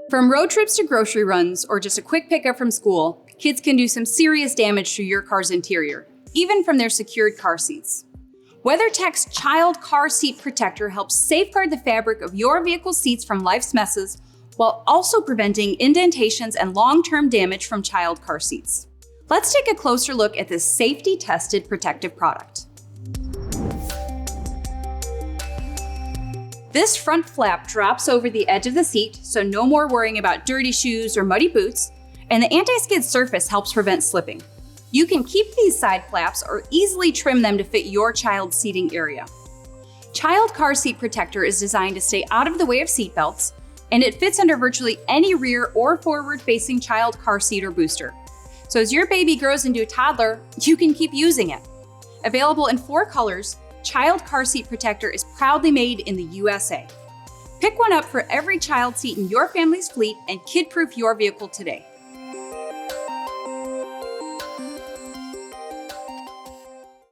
From road trips to grocery runs or just a quick pickup from school, kids can do some serious damage to your car's interior, even from their secured car seats. WeatherTech's Child Car Seat Protector helps safeguard the fabric of your vehicle's seats from life's messes, while also preventing indentations and long-term damage from child car seats. Let's take a closer look at this safety-tested protective product. This front flap drops over the edge of the seat, so no more worrying about dirty shoes or muddy boots, and the anti-skid surface helps prevent slipping. You can keep these side flaps or easily trim them to fit your child's seating area. Child Car Seat Protector is designed to stay out of the way of seat belts, and it fits under virtually any rear or forward-facing child car seat or booster. So as your baby grows into a toddler, you can keep using it. Available in 4 colors, Child Car Seat Protector is proudly made in the USA. Pick one up for every child seat in your family's fleet and kid-proof your vehicle today.